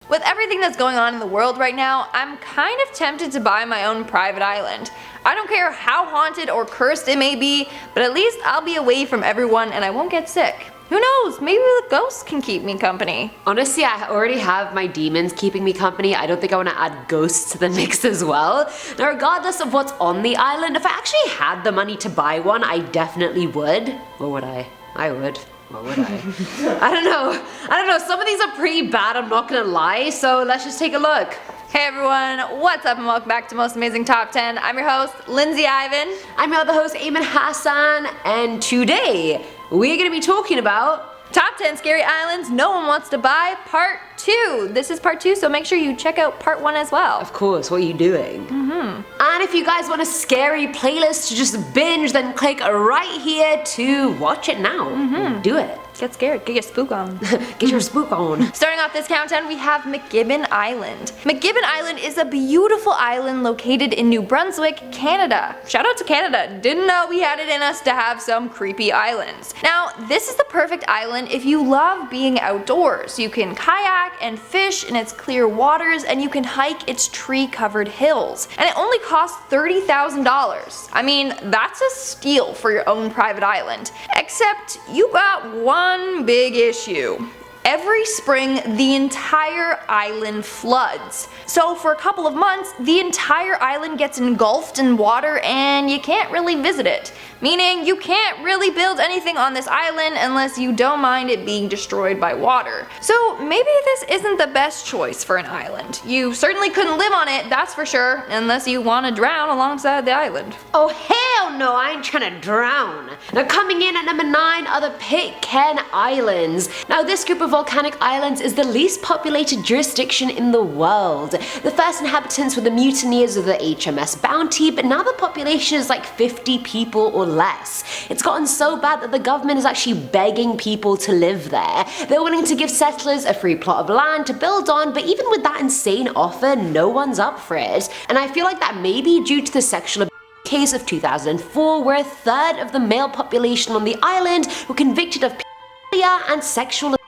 With everything that's going on in the world right now, I'm kind of tempted to buy my own private island. I don't care how haunted or cursed it may be, but at least I'll be away from everyone and I won't get sick. Who knows, maybe the ghosts can keep me company. Honestly, I already have my demons keeping me company. I don't think I want to add ghosts to the mix as well. Now, regardless of what's on the island, if I actually had the money to buy one, I definitely would. Or would I? I would. What would I? I don't know. Some of these are pretty bad, I'm not gonna lie, so let's just take a look. Hey everyone, what's up and welcome back to Most Amazing Top 10. I'm your host, Lindsay Ivan. I'm your other host, Eamon Hassan, and today we're gonna be talking about Top 10 Scary Islands No One Wants to Buy, Part 2. This is Part 2, so make sure you check out Part 1 as well. Of course, what are you doing? And if you guys want a scary playlist to just binge, then click right here to watch it now. Do it. Get scared, get your spook on. Get your spook on. Starting off this countdown, we have McGibbon Island. McGibbon Island is a beautiful island located in New Brunswick, Canada. Shout out to Canada, didn't know we had it in us to have some creepy islands. Now, this is the perfect island if you love being outdoors. You can kayak and fish in its clear waters, and you can hike its tree-covered hills. And it only costs $30,000. I mean, that's a steal for your own private island. Except you got one big issue. Every spring, the entire island floods. So for a couple of months, the entire island gets engulfed in water and you can't really visit it. Meaning you can't really build anything on this island unless you don't mind it being destroyed by water. So maybe this isn't the best choice for an island. You certainly couldn't live on it, that's for sure, unless you want to drown alongside the island. Oh hell no, I ain't trying to drown. Now coming in at number 9 are the Pitcairn Islands. Now this group of volcanic islands is the least populated jurisdiction in the world. The first inhabitants were the mutineers of the HMS Bounty, but now the population is like 50 people or less. It's gotten so bad that the government is actually begging people to live there. They're willing to give settlers a free plot of land to build on, but even with that insane offer, no one's up for it. And I feel like that may be due to the sexual abuse case of 2004, where a third of the male population on the island were convicted of pedophilia and sexual assault.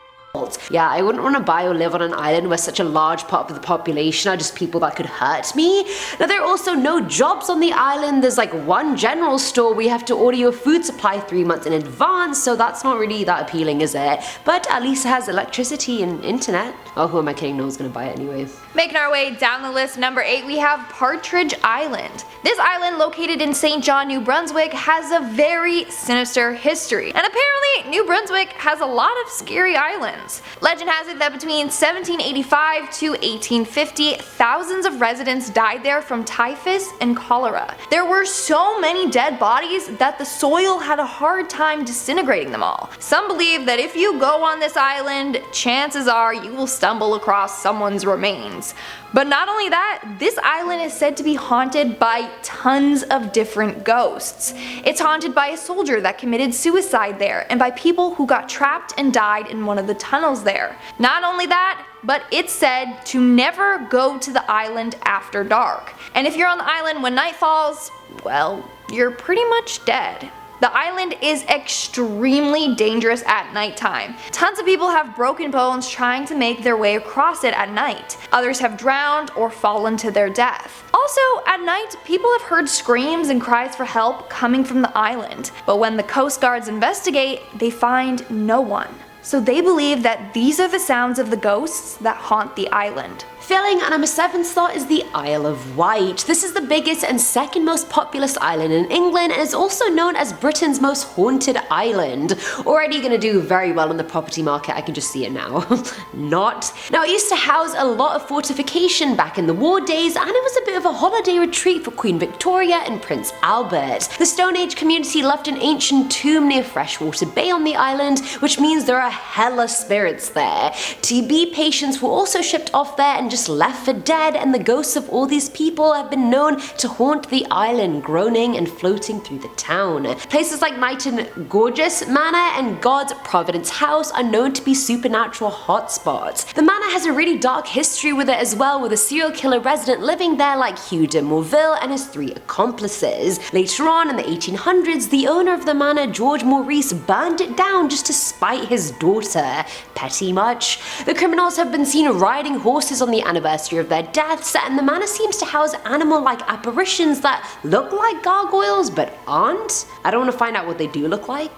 Yeah, I wouldn't want to buy or live on an island where such a large part of the population are just people that could hurt me. Now there are also no jobs on the island. There's like one general store where you have to order your food supply 3 months in advance, so that's not really that appealing, is it? But at least it has electricity and internet. Oh, who am I kidding? No one's gonna buy it anyway. Making our way down the list, number 8, we have Partridge Island. This island, located in St. John, New Brunswick, has a very sinister history. And apparently, New Brunswick has a lot of scary islands. Legend has it that between 1785 to 1850, thousands of residents died there from typhus and cholera. There were so many dead bodies that the soil had a hard time disintegrating them all. Some believe that if you go on this island, chances are you will stumble across someone's remains. But not only that, this island is said to be haunted by tons of different ghosts. It's haunted by a soldier that committed suicide there, and by people who got trapped and died in one of the tunnels there. Not only that, but it's said to never go to the island after dark. And if you're on the island when night falls, well, you're pretty much dead. The island is extremely dangerous at nighttime. Tons of people have broken bones trying to make their way across it at night. Others have drowned or fallen to their death. Also, at night, people have heard screams and cries for help coming from the island. But when the Coast Guards investigate, they find no one. So they believe that these are the sounds of the ghosts that haunt the island. Filling at number 7 slot is the Isle of Wight. This is the biggest and second most populous island in England and is also known as Britain's most haunted island. Already gonna do very well in the property market, I can just see it now. Not. Now it used to house a lot of fortification back in the war days, and it was a bit of a holiday retreat for Queen Victoria and Prince Albert. The Stone Age community left an ancient tomb near Freshwater Bay on the island, which means there are hella spirits there. TB patients were also shipped off there and just left for dead, and the ghosts of all these people have been known to haunt the island, groaning and floating through the town. Places like Knighton Gorgeous Manor and God's Providence House are known to be supernatural hotspots. The manor has a really dark history with it as well, with a serial killer resident living there like Hugh de Morville and his 3 accomplices. Later on in the 1800s, the owner of the manor, George Maurice, burned it down just to spite his daughter. Petty much? The criminals have been seen riding horses on the anniversary of their deaths, and the manor seems to house animal-like apparitions that look like gargoyles but aren't. I don't want to find out what they do look like.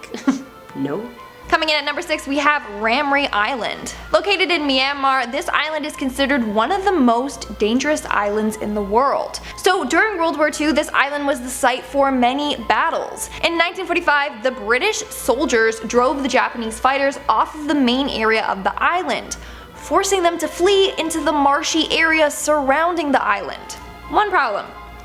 No. Coming in at number 6, we have Ramee Island. Located in Myanmar, this island is considered one of the most dangerous islands in the world. So during World War II, this island was the site for many battles. In 1945, the British soldiers drove the Japanese fighters off of the main area of the island, forcing them to flee into the marshy area surrounding the island. One problem: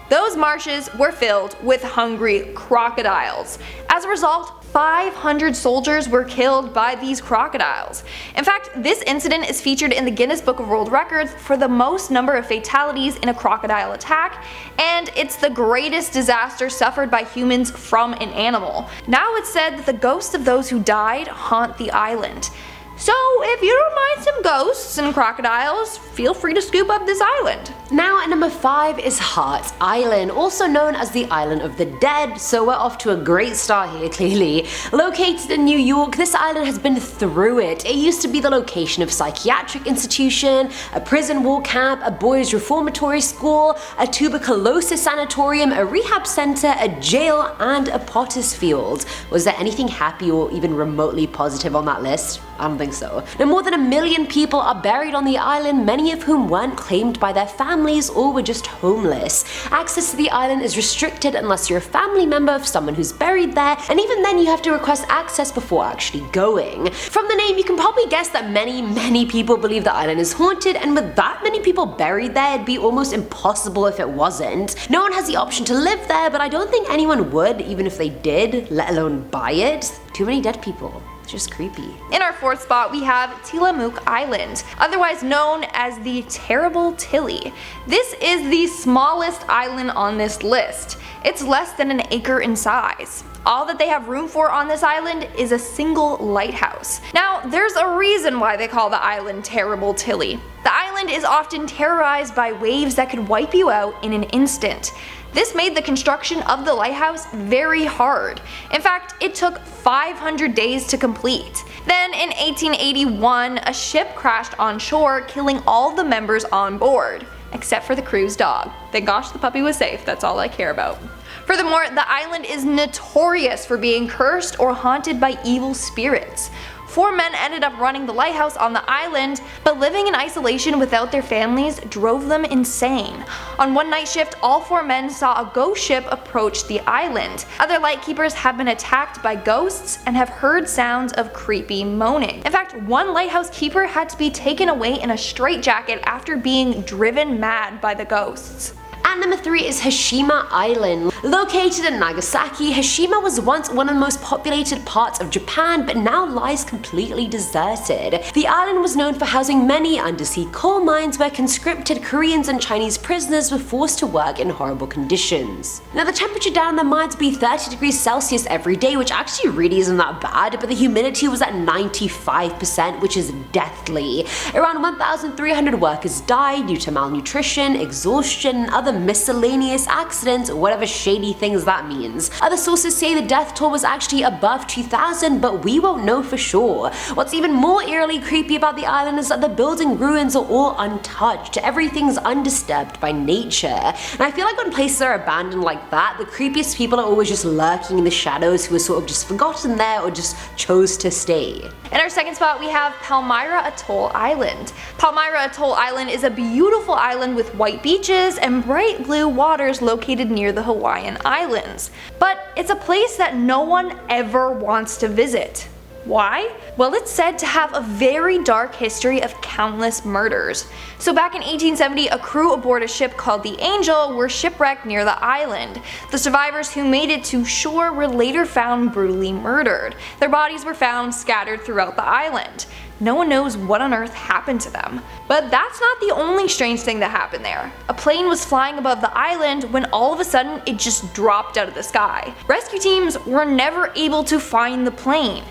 those marshes were filled with hungry crocodiles. As a result, 500 soldiers were killed by these crocodiles. In fact, this incident is featured in the Guinness Book of World Records for the most number of fatalities in a crocodile attack, and it's the greatest disaster suffered by humans from an animal. Now it's said that the ghosts of those who died haunt the island. So if you don't mind some ghosts and crocodiles, feel free to scoop up this island. Now at number 5 is Hart Island, also known as the Island of the Dead, so we're off to a great start here clearly. Located in New York, this island has been through it. It used to be the location of a psychiatric institution, a prison war camp, a boys' reformatory school, a tuberculosis sanatorium, a rehab center, a jail, and a potter's field. Was there anything happy or even remotely positive on that list? I don't think so. Now more than 1 million people are buried on the island, many of whom weren't claimed by their families or were just homeless. Access to the island is restricted unless you're a family member of someone who's buried there, and even then you have to request access before actually going. From the name, you can probably guess that many people believe the island is haunted, and with that many people buried there, it'd be almost impossible if it wasn't. No one has the option to live there, but I don't think anyone would, even if they did, let alone buy it. Too many dead people. Just creepy. In our 4th spot, we have Tillamook Island, otherwise known as the Terrible Tilly. This is the smallest island on this list. It's less than an acre in size. All that they have room for on this island is a single lighthouse. Now, there's a reason why they call the island Terrible Tilly. The island is often terrorized by waves that could wipe you out in an instant. This made the construction of the lighthouse very hard. In fact, it took 500 days to complete. Then in 1881, a ship crashed on shore, killing all the members on board, except for the crew's dog. Thank gosh the puppy was safe, that's all I care about. Furthermore, the island is notorious for being cursed or haunted by evil spirits. 4 men ended up running the lighthouse on the island, but living in isolation without their families drove them insane. On one night shift, all 4 men saw a ghost ship approach the island. Other lightkeepers have been attacked by ghosts and have heard sounds of creepy moaning. In fact, one lighthouse keeper had to be taken away in a straitjacket after being driven mad by the ghosts. At number 3 is Hishima Island. Located in Nagasaki, Hishima was once one of the most populated parts of Japan, but now lies completely deserted. The island was known for housing many undersea coal mines where conscripted Koreans and Chinese prisoners were forced to work in horrible conditions. Now the temperature down in the mines would be 30 degrees Celsius every day, which actually really isn't that bad, but the humidity was at 95%, which is deathly. Around 1,300 workers died due to malnutrition, exhaustion, and other miscellaneous accidents, whatever shady things that means. Other sources say the death toll was actually above 2,000, but we won't know for sure. What's even more eerily creepy about the island is that the building ruins are all untouched. Everything's undisturbed by nature. And I feel like when places are abandoned like that, the creepiest people are always just lurking in the shadows who are sort of just forgotten there or just chose to stay. In our 2nd spot, we have Palmyra Atoll Island. Palmyra Atoll Island is a beautiful island with white beaches and bright blue waters located near the Hawaiian Islands. But it's a place that no one ever wants to visit. Why? Well, it's said to have a very dark history of countless murders. So back in 1870, a crew aboard a ship called the Angel were shipwrecked near the island. The survivors who made it to shore were later found brutally murdered. Their bodies were found scattered throughout the island. No one knows what on earth happened to them. But that's not the only strange thing that happened there. A plane was flying above the island when all of a sudden it just dropped out of the sky. Rescue teams were never able to find the plane.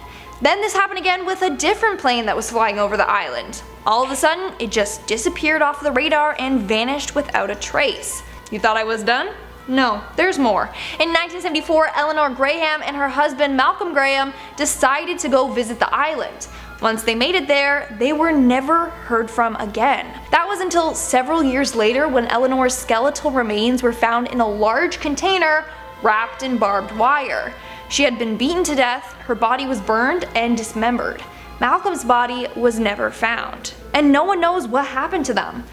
Then this happened again with a different plane that was flying over the island. All of a sudden, it just disappeared off the radar and vanished without a trace. You thought I was done? No, there's more. In 1974, Eleanor Graham and her husband Malcolm Graham decided to go visit the island. Once they made it there, they were never heard from again. That was until several years later when Eleanor's skeletal remains were found in a large container wrapped in barbed wire. She had been beaten to death, her body was burned and dismembered. Malcolm's body was never found, and no one knows what happened to them.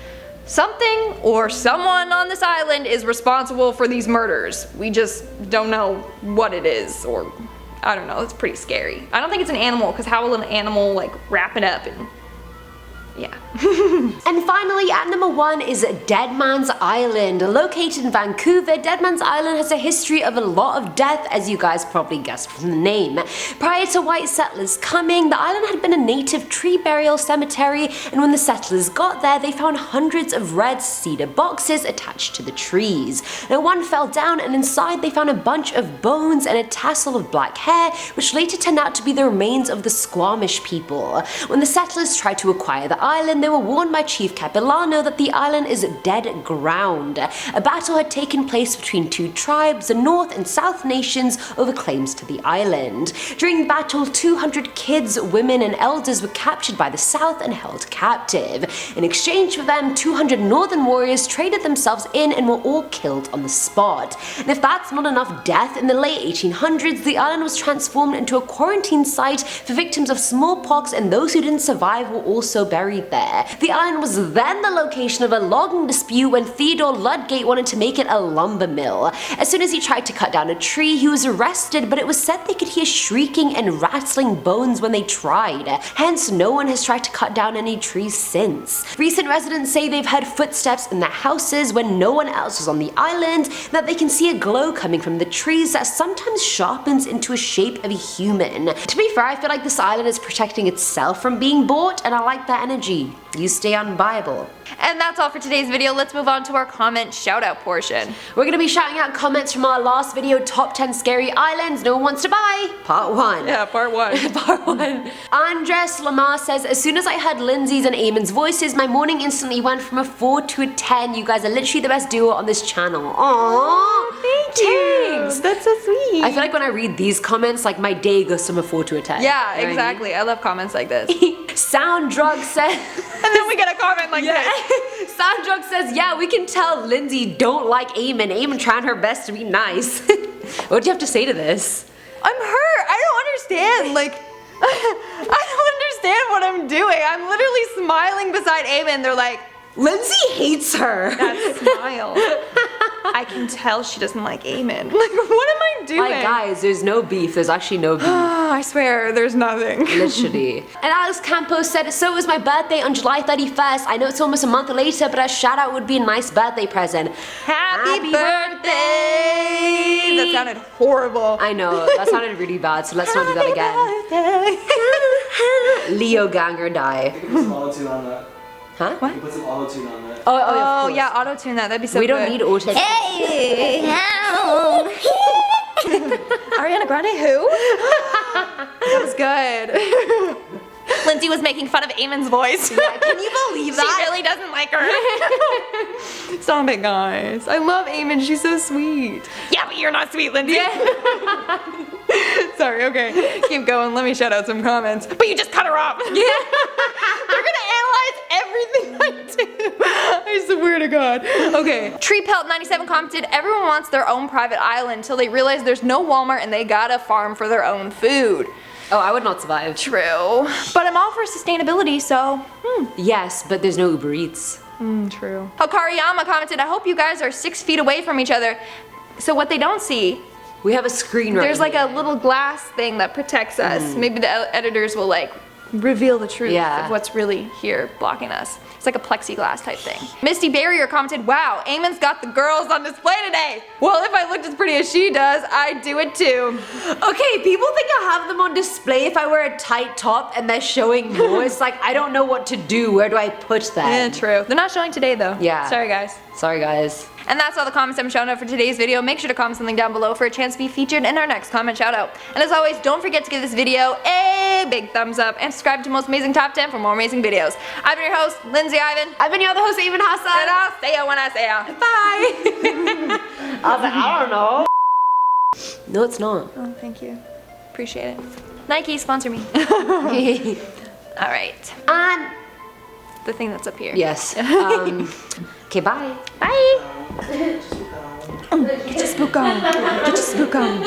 Something or someone on this island is responsible for these murders. We just don't know what it is, or I don't know, it's pretty scary. I don't think it's an animal, because how will an animal like wrap it up and yeah. And finally, at number 1 is Deadmans Island. Located in Vancouver, Deadmans Island has a history of a lot of death, as you guys probably guessed from the name. Prior to white settlers coming, the island had been a native tree burial cemetery, and when the settlers got there, they found hundreds of red cedar boxes attached to the trees. Now one fell down, and inside they found a bunch of bones and a tassel of black hair, which later turned out to be the remains of the Squamish people. When the settlers tried to acquire the island, they were warned by Chief Capilano that the island is dead ground. A battle had taken place between two tribes, the North and South nations, over claims to the island. During the battle, 200 kids, women and elders were captured by the South and held captive. In exchange for them, 200 northern warriors traded themselves in and were all killed on the spot. And if that's not enough death, in the late 1800s, the island was transformed into a quarantine site for victims of smallpox, and those who didn't survive were also buried there. The island was then the location of a logging dispute when Theodore Ludgate wanted to make it a lumber mill. As soon as he tried to cut down a tree, he was arrested, but it was said they could hear shrieking and rattling bones when they tried. Hence, no one has tried to cut down any trees since. Recent residents say they've heard footsteps in their houses when no one else was on the island, and that they can see a glow coming from the trees that sometimes sharpens into a shape of a human. To be fair, I feel like this island is protecting itself from being bought, and I like that energy. You stay on Bible. And that's all for today's video. Let's move on to our comment shout out portion. We're going to be shouting out comments from our last video, Top 10 Scary Islands No One Wants to Buy, Part 1. Yeah, Part 1. Part 1. Andres Lamar says, as soon as I heard Lindsay's and Eamon's voices, my morning instantly went from a 4 to a 10. You guys are literally the best duo on this channel. Aww. Thank you. Thanks. That's so sweet. I feel like when I read these comments, like my day goes from a 4 to a 10. Yeah, You know what exactly. I love comments like this. Sound Drug says... And then we get a comment like this. Sound Drug says, yeah, we can tell Lindsay don't like Eamon. Eamon trying her best to be nice. What do you have to say to this? I'm hurt. I don't understand. Like, I don't understand what I'm doing. I'm literally smiling beside Eamon. They're like, Lindsay hates her. that smile. I can tell she doesn't like Eamon. Like, what am I doing? Like, guys, there's no beef. There's actually no beef. I swear, there's nothing. Literally. And Alex Campos said, so was my birthday on July 31st. I know it's almost a month later, but a shout out would be a nice birthday present. Happy birthday! That sounded horrible. I know, that sounded really bad, so let's not do that again. Leo Ganger die. You can put some auto-tune on that. Huh? You can put some auto-tune on that. Oh, of Oh, course. yeah, auto-tune that. That'd be so We good. don't need auto. Hey, how? Ariana Grande who? That was good. Lindsay was making fun of Eamon's voice. Yeah, can you believe that? She really doesn't like her. Stop it, guys. I love Eamon. She's so sweet. Yeah, but you're not sweet, Lindsay. Sorry, okay. Keep going. Let me shout out some comments. But you just cut her off. Yeah. They're gonna analyze everything I do. I swear to God. Okay. TreePelt97 commented, everyone wants their own private island until they realize there's no Walmart and they gotta farm for their own food. Oh, I would not survive. True. But I'm all for sustainability, so Yes, but there's no Uber Eats. true. Hokariyama commented, I hope you guys are 6 feet away from each other. So what they don't see, We have a screen right there's like here. a little glass thing that protects us. Maybe the editors will like reveal the truth Yeah. of what's really here blocking us. It's like a plexiglass type thing. Misty Barrier commented, wow, Eamon's got the girls on display today. Well, if I looked as pretty as she does, I'd do it too. Okay, people think I have them on display if I wear a tight top and they're showing more. It's like, I don't know what to do. Where do I put them? Yeah, true. They're not showing today though. Yeah. Sorry guys. Sorry, guys. And that's all the comments I'm showing out for today's video. Make sure to comment something down below for a chance to be featured in our next comment shout out. And as always, don't forget to give this video a big thumbs up and subscribe to Most Amazing Top 10 for more amazing videos. I've been your host, Lindsay Ivan. I've been your other host, Eamon Hassan. And I'll see ya when I say ya. Bye. I was like, I don't know. No, it's not. Oh, thank you. Appreciate it. Nike, sponsor me. Alright. And The thing that's up here. yes. Okay, bye. Bye. Get your spook on. Get your spook on.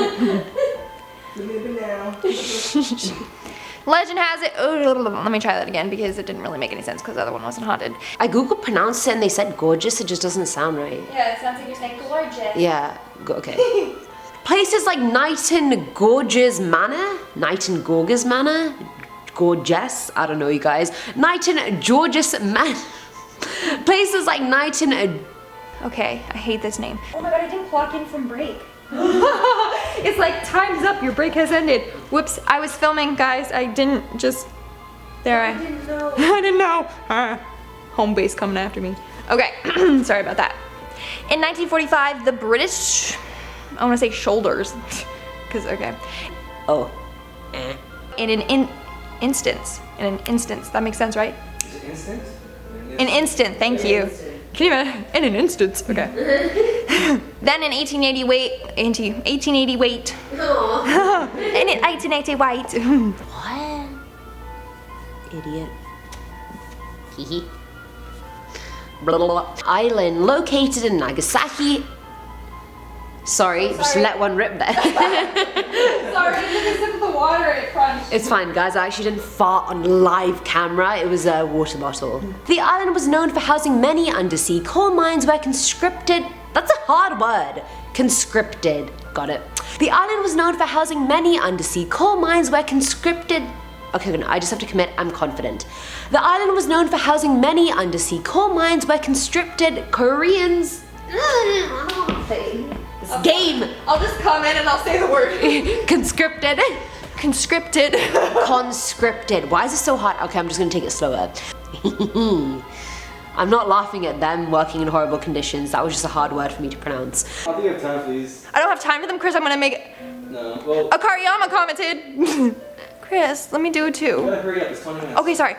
Legend has it. Oh, let me try that again because it didn't really make any sense because the other one wasn't haunted. I googled pronounced it and they said gorgeous. It just doesn't sound right. Yeah, it sounds like you're saying gorgeous. Yeah. Okay. Places like Night and Gorgeous Manor, Night and Gorgeous Manor, Gorgeous. I don't know, you guys. Night and Gorgeous Manor. Places like Night and. Okay, I hate this name. Oh my god, I didn't clock in from break. It's like, time's up, your break has ended. Whoops, I was filming, guys. I didn't just... There I didn't know. I didn't know. Home base coming after me. Okay, sorry about that. In 1945, the British... I want to say shoulders. Because, okay. Oh. In an instance. That makes sense, right? Is it instant? An instant, thank you. Can you imagine? In an instance. Okay. Then in 1880 wait. In 1880 wait. What? Idiot. Hee blah, blah, blah. Island located in Nagasaki. Sorry, just let one rip there. Sorry, you took a sip of the water and it crunched. It's fine, guys. I actually didn't fart on live camera. It was a water bottle. The island was known for housing many undersea coal mines where conscripted... That's a hard word. Conscripted. Got it. The island was known for housing many undersea coal mines where conscripted... Okay, no, I just have to commit. I'm confident. The island was known for housing many undersea coal mines where conscripted Koreans... I don't want to say this game. I'll just comment and I'll say the word. Conscripted. Conscripted. Conscripted. Why is it so hard? Okay, I'm just gonna take it slower. I'm not laughing at them working in horrible conditions. That was just a hard word for me to pronounce. I think you have time for these. I don't have time for them, Chris. I'm gonna make it. No, well, Akariyama commented. Chris, let me do it you too. gotta hurry up, it's 20 minutes. Okay, sorry.